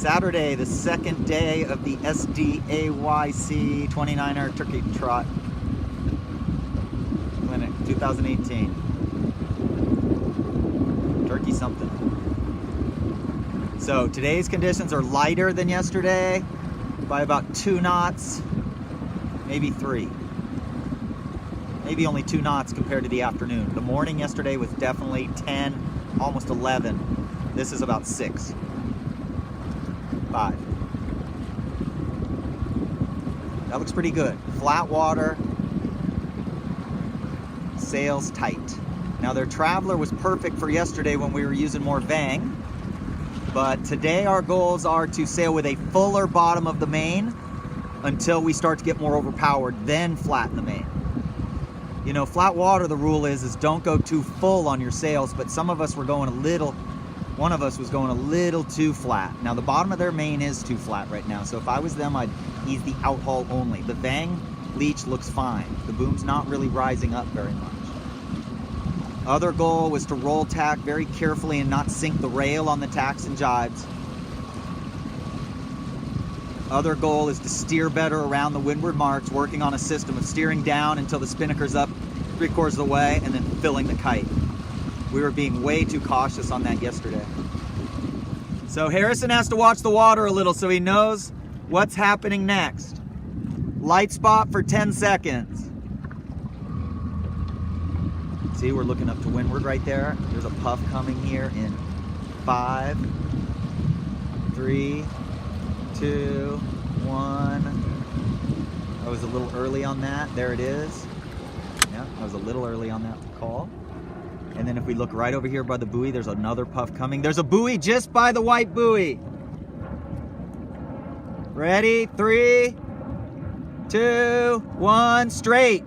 Saturday, the second day of the SDAYC 29er Turkey Trot Clinic 2018. Turkey something. So today's conditions are lighter than yesterday by about 2 knots, maybe 3. Maybe only 2 knots compared to the afternoon. The morning yesterday was definitely 10, almost 11. This is about 6, 5. That looks pretty good. Flat water, sails tight. Now their traveler was perfect for yesterday when we were using more Vang, but today our goals are to sail with a fuller bottom of the main until we start to get more overpowered, then flatten the main. You know, flat water, the rule is don't go too full on your sails, but some of us were going one of us was going a little too flat. Now the bottom of their main is too flat right now, so if I was them, I'd ease the outhaul only. The Vang leech looks fine. The boom's not really rising up very much. Other goal was to roll tack very carefully and not sink the rail on the tacks and jibes. Other goal is to steer better around the windward marks, working on a system of steering down until the spinnaker's up 3/4 of the way and then filling the kite. We were being way too cautious on that yesterday. So Harrison has to watch the water a little so he knows what's happening next. Light spot for 10 seconds. See, we're looking up to windward right there. There's a puff coming here in 5, 3, 2, 1. I was a little early on that. There it is. Yeah, I was a little early on that call. And then if we look right over here by the buoy, there's another puff coming. There's a buoy just by the white buoy. Ready? 3, 2, 1, straight.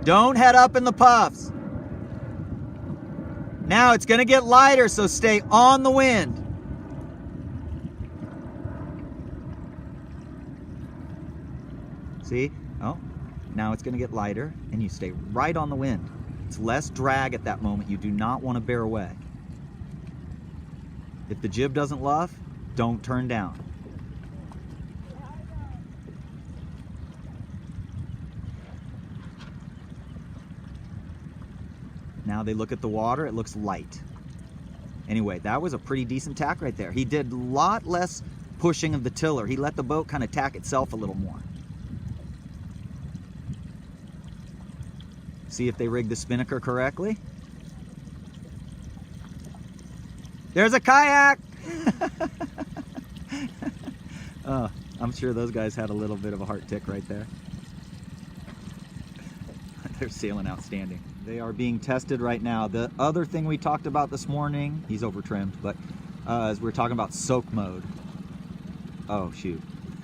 Don't head up in the puffs. Now it's gonna get lighter, so stay on the wind. See? Oh, now it's gonna get lighter and you stay right on the wind. It's less drag at that moment. You do not want to bear away. If the jib doesn't luff, don't turn down. Now they look at the water, it looks light. Anyway, that was a pretty decent tack right there. He did a lot less pushing of the tiller. He let the boat kind of tack itself a little more. See if they rigged the spinnaker correctly. There's a kayak! Oh, I'm sure those guys had a little bit of a heart tick right there. They're sailing outstanding. They are being tested right now. The other thing we talked about this morning, he's over trimmed, but as we're talking about soak mode. Oh, shoot.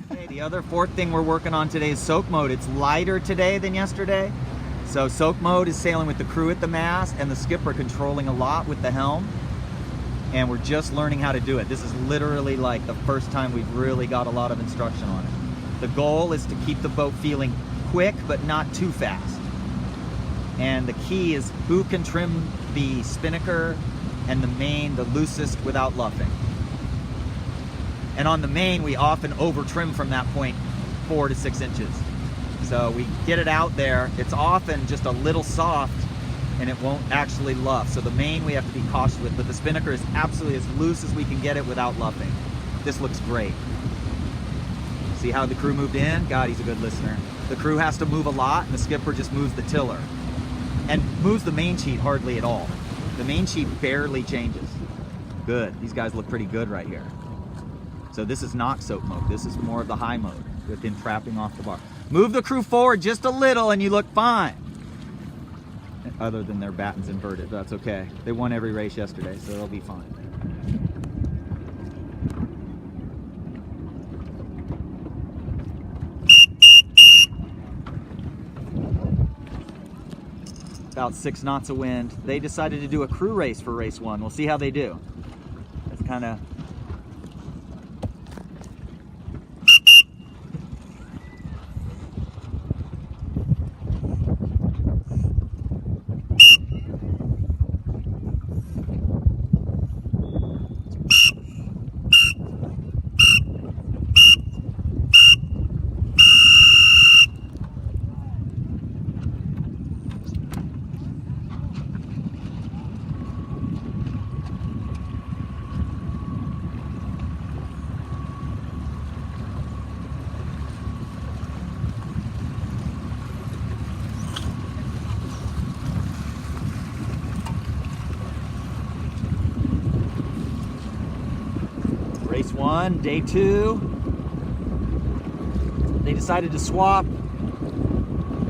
Okay, the other 4th thing we're working on today is soak mode. It's lighter today than yesterday. So soak mode is sailing with the crew at the mast and the skipper controlling a lot with the helm. And we're just learning how to do it. This is literally like the first time we've really got a lot of instruction on it. The goal is to keep the boat feeling quick, but not too fast. And the key is who can trim the spinnaker and the main the loosest without luffing. And on the main, we often over trim from that point 4 to 6 inches. So we get it out there, it's often just a little soft and it won't actually luff. So the main we have to be cautious with, but the spinnaker is absolutely as loose as we can get it without luffing. This looks great. See how the crew moved in? God, he's a good listener. The crew has to move a lot and the skipper just moves the tiller. And moves the main sheet hardly at all. The main sheet barely changes. Good, these guys look pretty good right here. So this is not soak mode, this is more of the high mode within trapping off the bar. Move the crew forward just a little and you look fine. Other than their battens inverted, that's okay. They won every race yesterday, so they'll be fine. About 6 knots of wind. They decided to do a crew race for race 1. We'll see how they do. It's kind of one, day two. They decided to swap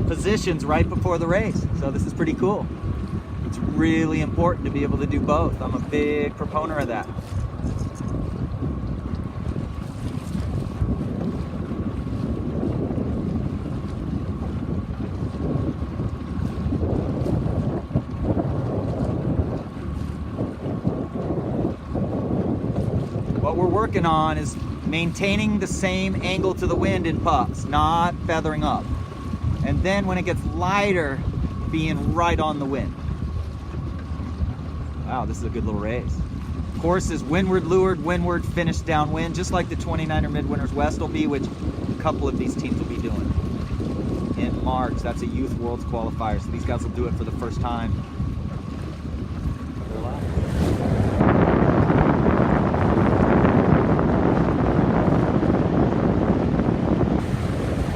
positions right before the race, so this is pretty cool. It's really important to be able to do both. I'm a big proponent of that. What we're working on is maintaining the same angle to the wind in puffs, not feathering up. And then when it gets lighter, being right on the wind. Wow, this is a good little race. Course is windward leeward, windward, finish downwind, just like the 29er Midwinters West will be, which a couple of these teams will be doing in March. That's a Youth Worlds qualifier, so these guys will do it for the first time.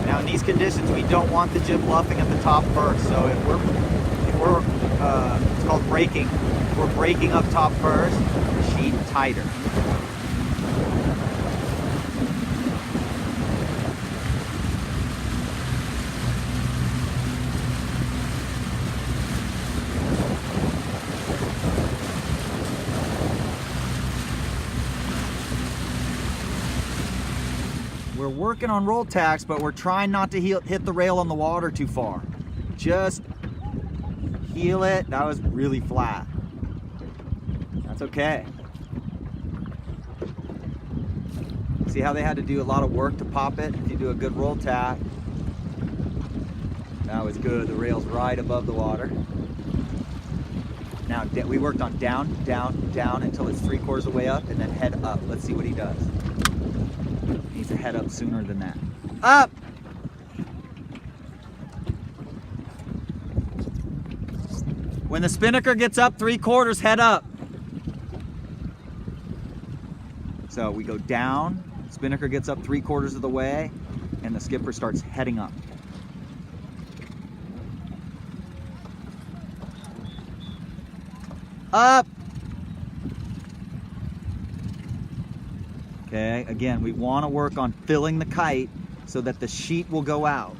Now in these conditions, we don't want the jib luffing at the top first, so if we're it's called braking. We're braking up top first, the sheet tighter. We're working on roll tacks, but we're trying not to hit the rail on the water too far. Just heel it. That was really flat. That's okay. See how they had to do a lot of work to pop it? If you do a good roll tack. That was good. The rail's right above the water. Now we worked on down, down, down until it's 3/4 of the way up and then head up. Let's see what he does. He needs to head up sooner than that. Up! When the spinnaker gets up 3/4, head up. So we go down, spinnaker gets up 3/4 of the way, and the skipper starts heading up. Up! Okay, again, we want to work on filling the kite so that the sheet will go out,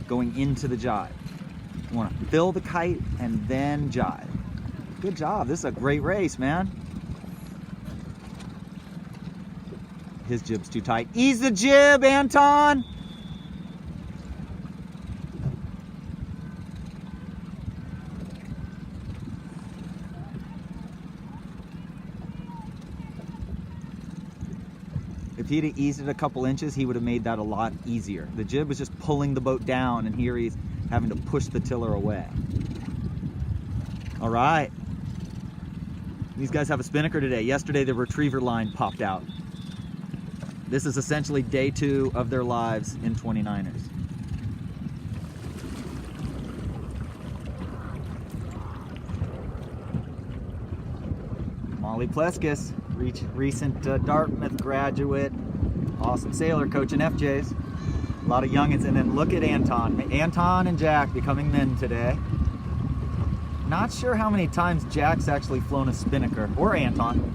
going into the jibe. We want to fill the kite and then jibe. Good job, this is a great race, man. His jib's too tight. Ease the jib, Anton! If he'd have eased it a couple inches, he would have made that a lot easier. The jib was just pulling the boat down, and here he's having to push the tiller away. All right. These guys have a spinnaker today. Yesterday, the retriever line popped out. This is essentially day 2 of their lives in 29ers. Molly Pleskis, recent Dartmouth graduate, awesome sailor, coaching FJs. A lot of youngins, and then look at Anton. Anton and Jack becoming men today. Not sure how many times Jack's actually flown a spinnaker, or Anton.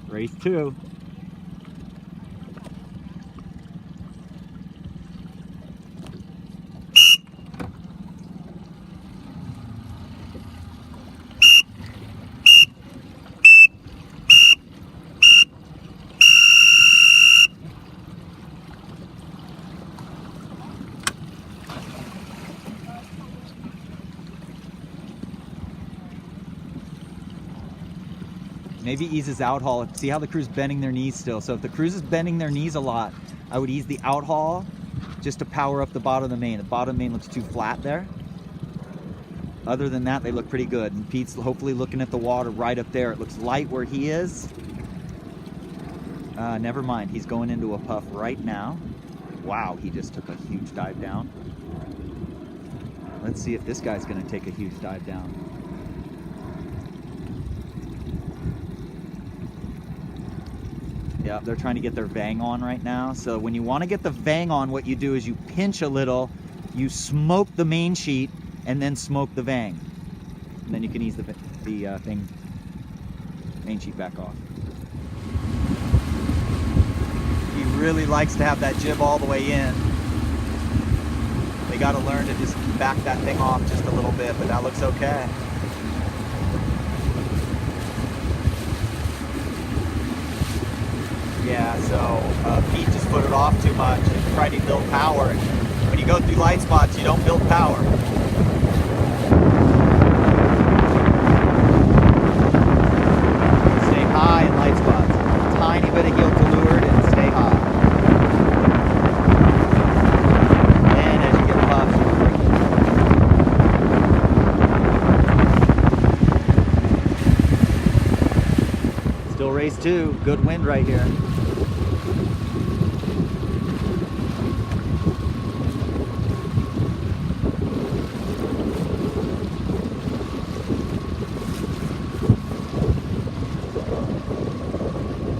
Race 2. Maybe ease his out haul. See how the crew's bending their knees still. So if the crew's is bending their knees a lot, I would ease the out haul just to power up the bottom of the main. The bottom of the main looks too flat there. Other than that, they look pretty good. And Pete's hopefully looking at the water right up there. It looks light where he is. Never mind, he's going into a puff right now. Wow, he just took a huge dive down. Let's see if this guy's gonna take a huge dive down. Yeah, they're trying to get their vang on right now. So when you want to get the vang on, what you do is you pinch a little, you smoke the main sheet, and then smoke the vang. And then you can ease the main sheet back off. He really likes to have that jib all the way in. They got to learn to just back that thing off just a little bit, but that looks okay. Yeah, so Pete just put it off too much and tried to build power. And when you go through light spots, you don't build power. Stay high in light spots. Tiny bit of heel to leeward and stay high. And as you get puffs, you bring it. Still race 2. Good wind right here.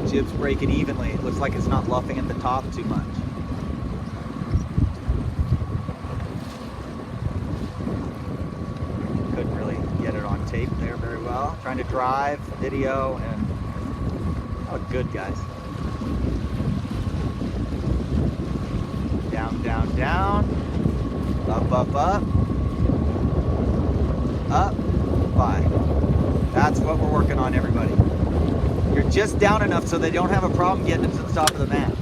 Jib's breaking evenly. It looks like it's not luffing at the top too much. Couldn't really get it on tape there very well. Trying to drive video and oh, good guys. Down, down, down. Up, up, up. Up. 5. That's what we're working on, everybody. You're just down enough so they don't have a problem getting into the top of the mat.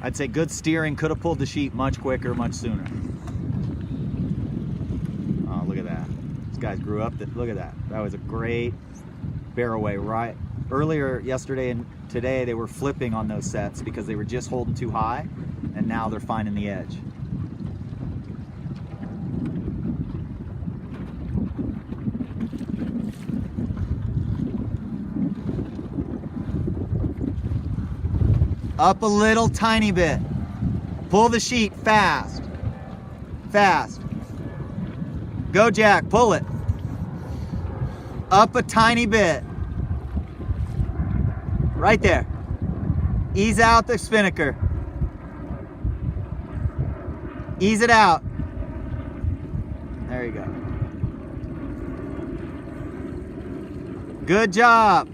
I'd say good steering could have pulled the sheet much quicker, much sooner. Oh, look at that. This guy's grew up. Look at that. That was a great bear away. Right earlier yesterday and today they were flipping on those sets because they were just holding too high, and now they're finding the edge. Up a little tiny bit. Pull the sheet fast. Fast. Go, Jack, pull it. Up a tiny bit. Right there. Ease out the spinnaker. Ease it out. There you go. Good job.